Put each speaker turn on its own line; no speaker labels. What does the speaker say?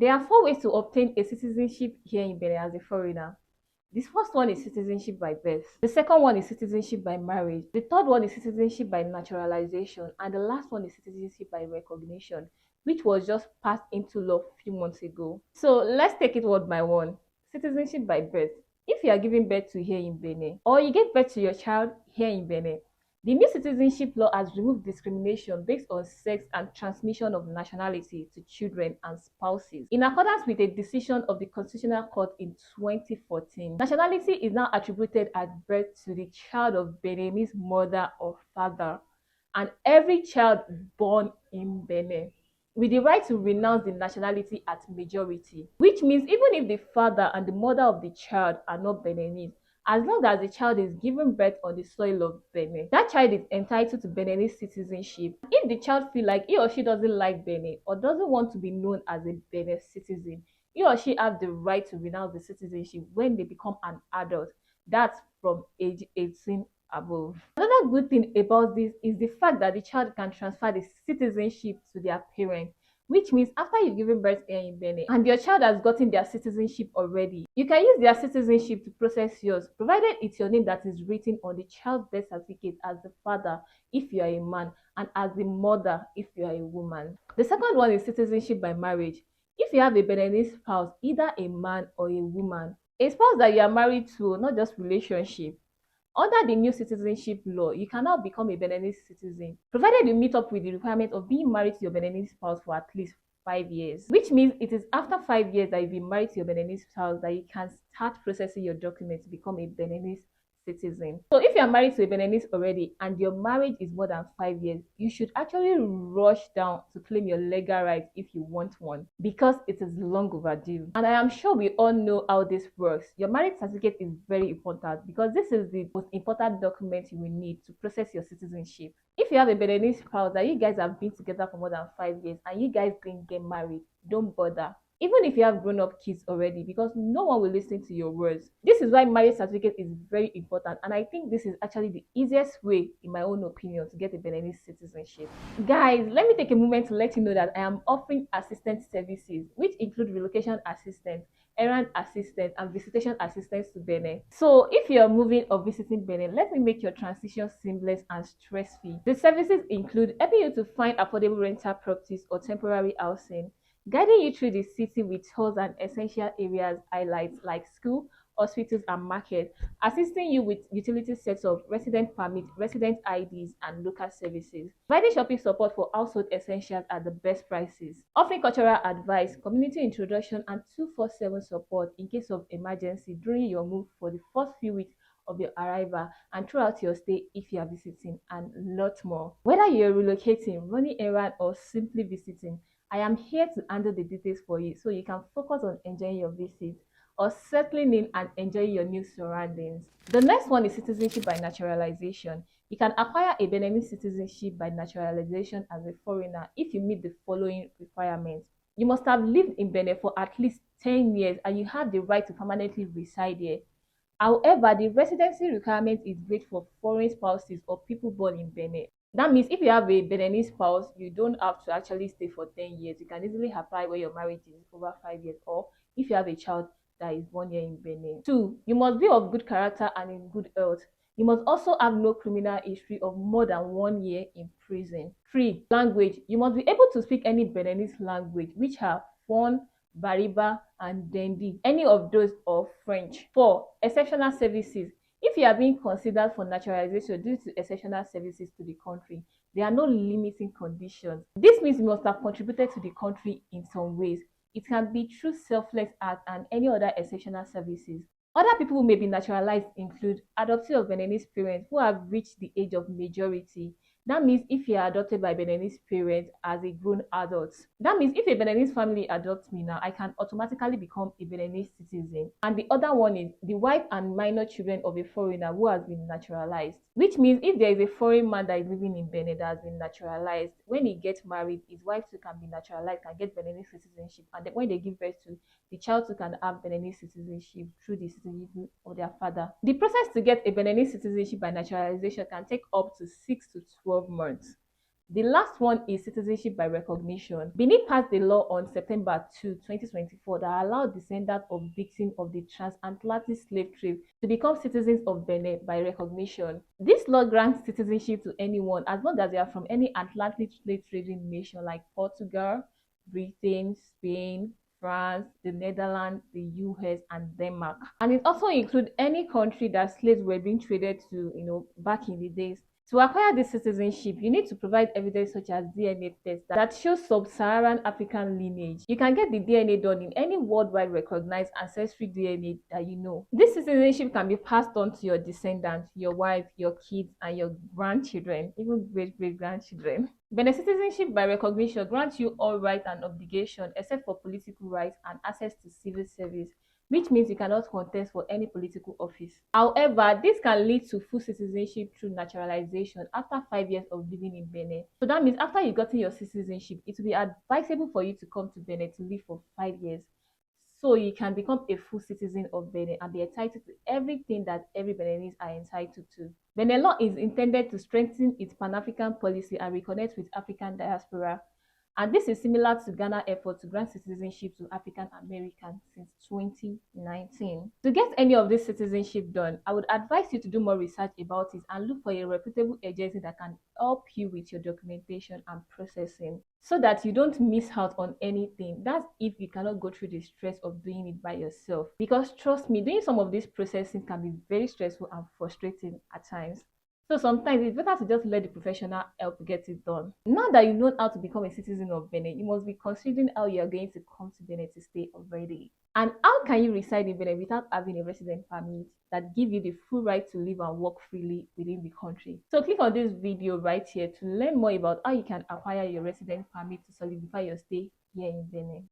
There are four ways to obtain a citizenship here in Benin as a foreigner. This first one is citizenship by birth. The second one is citizenship by marriage. The third one is citizenship by naturalization. And the last one is citizenship by recognition, which was just passed into law a few months ago. So let's take it one by one. Citizenship by birth. If you are giving birth to here in Benin, or you gave birth to your child here in Benin, the new citizenship law has removed discrimination based on sex and transmission of nationality to children and spouses. In accordance with a decision of the Constitutional Court in 2014, nationality is now attributed at birth to the child of Beninese mother or father and every child born in Benin with the right to renounce the nationality at majority, which means even if the father and the mother of the child are not Beninese, as long as the child is given birth on the soil of Benin, that child is entitled to Beninese citizenship. If the child feel like he or she doesn't like Benin or doesn't want to be known as a Benin citizen, he or she have the right to renounce the citizenship when they become an adult. That's from age 18 above. Another good thing about this is the fact that the child can transfer the citizenship to their parents, which means after you've given birth here in Benin and your child has gotten their citizenship already, you can use their citizenship to process yours, provided it's your name that is written on the child's birth certificate as the father if you are a man and as the mother if you are a woman. The second one is citizenship by marriage. If you have a Beninese spouse, either a man or a woman, a spouse that you are married to, not just relationship, under the new citizenship law, you can now become a Beninese citizen, provided you meet up with the requirement of being married to your Beninese spouse for at least 5 years, which means it is after 5 years that you've been married to your Beninese spouse that you can start processing your documents to become a Beninese citizen. So if you are married to a Beninese already and your marriage is more than 5 years, you should actually rush down to claim your legal rights if you want one, because it is long overdue. And I am sure we all know how this works. Your marriage certificate is very important because this is the most important document you will need to process your citizenship. If you have a Beninese spouse that you guys have been together for more than 5 years and you guys didn't get married, don't bother. Even if you have grown-up kids already, because no one will listen to your words. This is why marriage certificate is very important, and I think this is actually the easiest way, in my own opinion, to get a Beninese citizenship. Guys, let me take a moment to let you know that I am offering assistance services, which include relocation assistance, errand assistance, and visitation assistance to Benin. So if you're moving or visiting Benin, let me make your transition seamless and stress-free. The services include helping you to find affordable rental properties or temporary housing, guiding you through the city with tours and essential areas highlights like school, hospitals, and market, assisting you with utility setup, resident permit, resident IDs, and local services, providing shopping support for household essentials at the best prices, offering cultural advice, community introduction, and 24/7 support in case of emergency during your move for the first few weeks of your arrival and throughout your stay if you are visiting, and lots more. Whether you're relocating, running errand, or simply visiting, I am here to handle the details for you so you can focus on enjoying your visit or settling in and enjoying your new surroundings. The next one is citizenship by naturalization. You can acquire a Beninese citizenship by naturalization as a foreigner if you meet the following requirements. You must have lived in Benin for at least 10 years and you have the right to permanently reside here. However, the residency requirement is great for foreign spouses or people born in Benin. That means if you have a Beninese spouse, you don't have to actually stay for 10 years. You can easily apply where your marriage is over 5 years, or if you have a child that is 1 year in Benin. Two, you must be of good character and in good health. You must also have no criminal history of more than 1 year in prison. Three, language. You must be able to speak any Beninese language, which are Fon, Bariba, and Dendi, any of those, or French. Four, exceptional services. If you are being considered for naturalization due to exceptional services to the country, there are no limiting conditions. This means you must have contributed to the country in some ways. It can be through selfless acts and any other exceptional services. Other people who may be naturalized include adoptees of Beninese parents who have reached the age of majority. That means if you are adopted by Beninese parents as a grown adult. That means if a Beninese family adopts me now, I can automatically become a Beninese citizen. And the other one is the wife and minor children of a foreigner who has been naturalized. Which means if there is a foreign man that is living in Benin that has been naturalized, when he gets married, his wife too can be naturalized, can get Beninese citizenship. And then when they give birth to, the child too can have Beninese citizenship through the citizenship of their father. The process to get a Beninese citizenship by naturalization can take up to 6 to 12 months. The last one is citizenship by recognition. Benin passed the law on September 2, 2024 that allowed descendants of victims of the transatlantic slave trade to become citizens of Benin by recognition. This law grants citizenship to anyone as long as they are from any Atlantic slave trading nation like Portugal, Britain, Spain, France, the Netherlands, the US, and Denmark. And it also includes any country that slaves were being traded to, back in the days. To acquire this citizenship, you need to provide evidence such as DNA tests that shows sub-Saharan African lineage. You can get the DNA done in any worldwide recognized ancestry DNA that you know. This citizenship can be passed on to your descendants, your wife, your kids, and your grandchildren, even great-great-grandchildren. Benin citizenship by recognition grants you all rights and obligations except for political rights and access to civil service, which means you cannot contest for any political office. However, this can lead to full citizenship through naturalization after 5 years of living in Benin. So that means after you've gotten your citizenship, it will be advisable for you to come to Benin to live for 5 years. So you can become a full citizen of Benin and be entitled to everything that every Beninese are entitled to. Benin law is intended to strengthen its Pan-African policy and reconnect with African diaspora. And this is similar to Ghana's effort to grant citizenship to African Americans since 2019. To get any of this citizenship done, I would advise you to do more research about it and look for a reputable agency that can help you with your documentation and processing so that you don't miss out on anything. That's if you cannot go through the stress of doing it by yourself. Because trust me, doing some of this processing can be very stressful and frustrating at times. So sometimes it's better to just let the professional help get it done. Now that you know how to become a citizen of Benin, you must be considering how you are going to come to Benin to stay already. And how can you reside in Benin without having a resident permit that give you the full right to live and work freely within the country? So click on this video right here to learn more about how you can acquire your resident permit to solidify your stay here in Benin.